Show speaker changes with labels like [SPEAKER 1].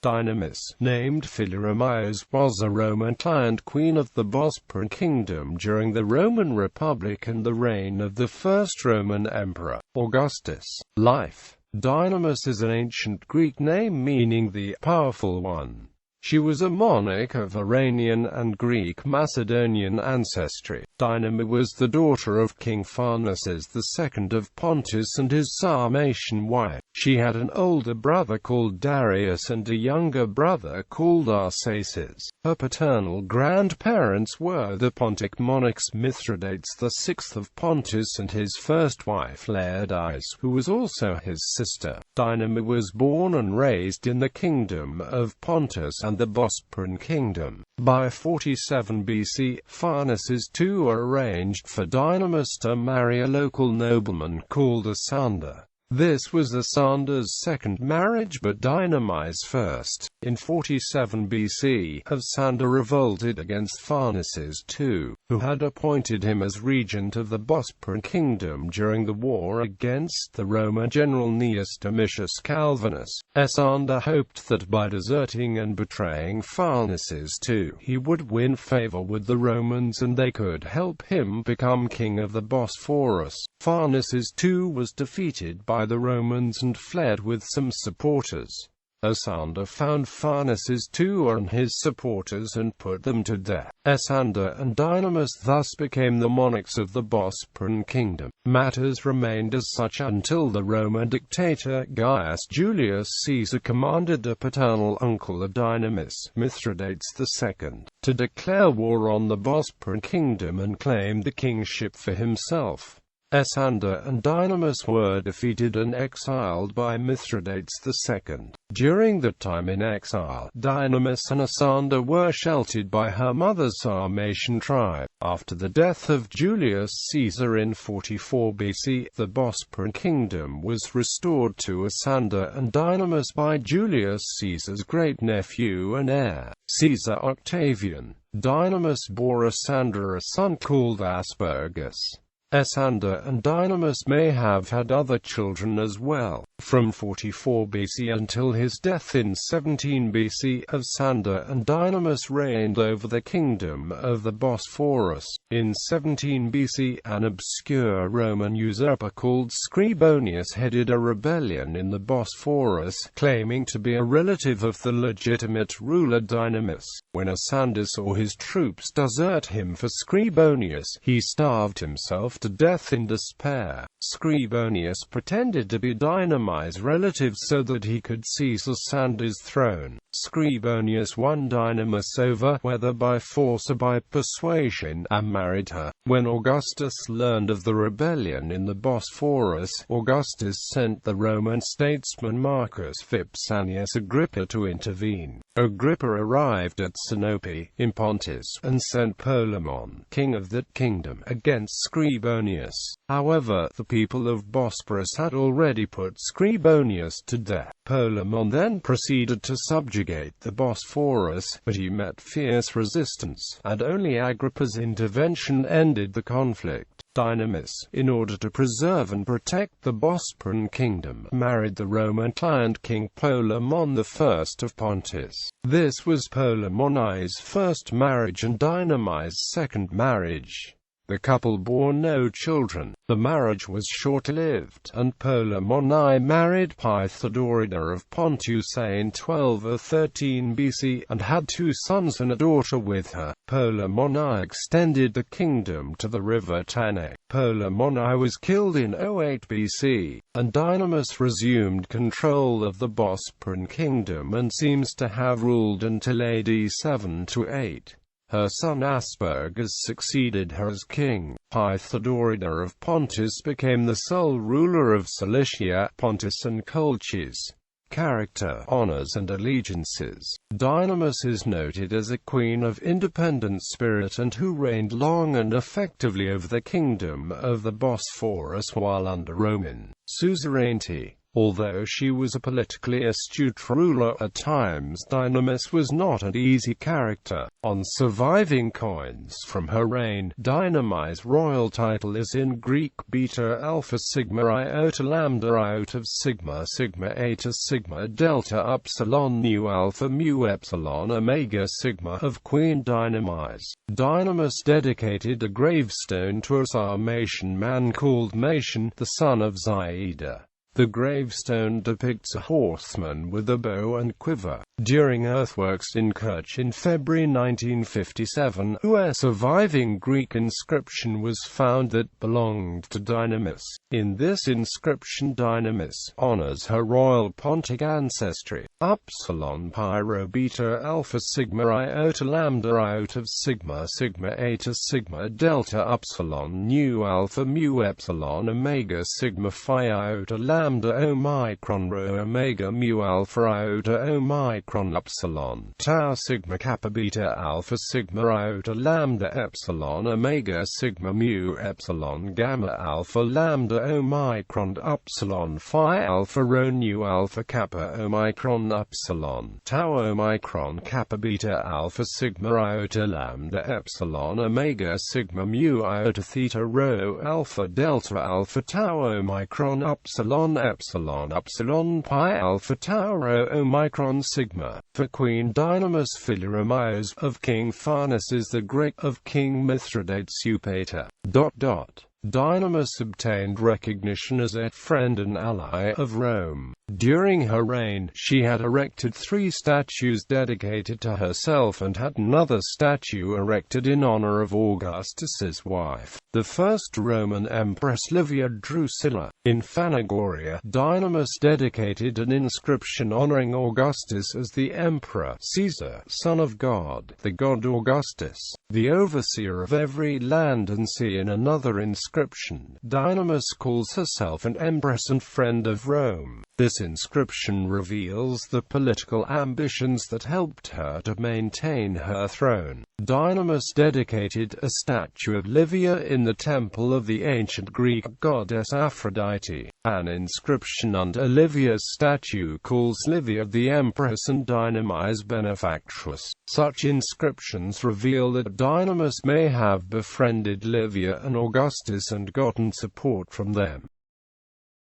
[SPEAKER 1] Dynamis, named Philoromaios, was a Roman client queen of the Bosporan Kingdom during the Roman Republic and the reign of the first Roman emperor, Augustus. Life. Dynamis is an ancient Greek name meaning the powerful one. She was a monarch of Iranian and Greek Macedonian ancestry. Dynamis was the daughter of King Pharnaces II of Pontus and his Sarmatian wife. She had an older brother called Darius and a younger brother called Arsaces. Her paternal grandparents were the Pontic monarchs Mithridates VI of Pontus and his first wife Laodice, who was also his sister. Dynamis was born and raised in the kingdom of Pontus and the Bosporan Kingdom. By 47 BC, Pharnaces II arranged for Dynamis to marry a local nobleman called Asander. This was Asander's second marriage but Dynamis' first. In 47 BC, Asander revolted against Pharnaces II, who had appointed him as regent of the Bosporan Kingdom during the war against the Roman general Gnaeus Domitius Calvinus. Asander hoped that by deserting and betraying Pharnaces II, he would win favor with the Romans and they could help him become king of the Bosphorus. Pharnaces II was defeated by the Romans and fled with some supporters. Asander found Pharnaces II and his supporters and put them to death. Asander and Dynamis thus became the monarchs of the Bosporan Kingdom. Matters remained as such until the Roman dictator Gaius Julius Caesar commanded a paternal uncle of Dynamis, Mithridates II, to declare war on the Bosporan Kingdom and claim the kingship for himself. Asander and Dynamis were defeated and exiled by Mithridates II. During the time in exile, Dynamis and Asander were sheltered by her mother's Sarmatian tribe. After the death of Julius Caesar in 44 BC, the Bosporan Kingdom was restored to Asander and Dynamis by Julius Caesar's great-nephew and heir, Caesar Octavian. Dynamis bore Asander a son called Aspergus. Asander and Dynamis may have had other children as well. From 44 BC until his death in 17 BC, Asander and Dynamis reigned over the kingdom of the Bosphorus. In 17 BC, an obscure Roman usurper called Scribonius headed a rebellion in the Bosphorus, claiming to be a relative of the legitimate ruler Dynamis. When Asander saw his troops desert him for Scribonius, he starved himself to death in despair. Scribonius pretended to be Dynamis' relative so that he could seize Asander's throne. Scribonius won Dynamis over, whether by force or by persuasion, and married her. When Augustus learned of the rebellion in the Bosphorus, Augustus sent the Roman statesman Marcus Vipsanius Agrippa to intervene. Agrippa arrived at Sinope, in Pontus, and sent Polemon, king of that kingdom, against Scribonius. However, the people of Bosporus had already put Scribonius to death. Polemon then proceeded to subjugate the Bosphorus, but he met fierce resistance, and only Agrippa's intervention ended the conflict. Dynamis, in order to preserve and protect the Bosporan Kingdom, married the Roman client king Polemon I of Pontus. This was Polemonai's first marriage and Dynamis' second marriage. The couple bore no children. The marriage was short-lived, and Polemonai married Pythodorida of Pontus in 12 or 13 BC, and had two sons and a daughter with her. Polemonai extended the kingdom to the river Tanais. Polemonai was killed in 08 BC, and Dynamis resumed control of the Bosporan Kingdom and seems to have ruled until AD 7–8. Her son Aspergus succeeded her as king. Pythodorida of Pontus became the sole ruler of Cilicia, Pontus and Colchis. Character, honors and allegiances. Dynamis is noted as a queen of independent spirit and who reigned long and effectively over the kingdom of the Bosphorus while under Roman suzerainty. Although she was a politically astute ruler at times, Dynamis was not an easy character. On surviving coins from her reign, Dynamis' royal title is in Greek Beta Alpha Sigma Iota Lambda Iota Sigma Sigma Eta Sigma Delta Upsilon Nu Alpha Mu Epsilon Omega Sigma of Queen Dynamis. Dynamis dedicated a gravestone to a Sarmatian man called Mation, the son of Zaida. The gravestone depicts a horseman with a bow and quiver. During earthworks in Kerch in February 1957, a surviving Greek inscription was found that belonged to Dynamis. In this inscription, Dynamis honors her royal Pontic ancestry. Upsilon Pi Rho Beta Alpha Sigma Iota Lambda Iota Sigma Sigma Eta Sigma Delta Upsilon Nu Alpha Mu Epsilon Omega Sigma Phi Iota Lambda Omicron Rho Omega Mu Alpha Iota Omicron Upsilon Tau Sigma Kappa Beta Alpha Sigma Iota Lambda Epsilon Omega Sigma Mu Epsilon Gamma Alpha Lambda Omicron Upsilon Phi Alpha Rho Nu Alpha Kappa Omicron Upsilon Tau Omicron Kappa Beta Alpha Sigma Iota Lambda Epsilon Omega Sigma Mu Iota Theta Rho Alpha Delta Alpha Tau Omicron Upsilon Epsilon Upsilon Pi Alpha Tau Rho Omicron Sigma. For Queen Dynamis, Philoromaios of King Pharnaces the Great of King Mithridates Eupator. Dynamis obtained recognition as a friend and ally of Rome. During her reign, she had erected 3 statues dedicated to herself and had another statue erected in honor of Augustus's wife, the first Roman Empress Livia Drusilla. In Phanagoria, Dynamis dedicated an inscription honoring Augustus as the Emperor Caesar, son of God, the god Augustus, the overseer of every land and sea. In another inscription, Dynamis calls herself an empress and friend of Rome. This inscription reveals the political ambitions that helped her to maintain her throne. Dynamis dedicated a statue of Livia in the temple of the ancient Greek goddess Aphrodite. An inscription under Livia's statue calls Livia the empress and Dynamis benefactress. Such inscriptions reveal that Dynamis may have befriended Livia and Augustus and gotten support from them.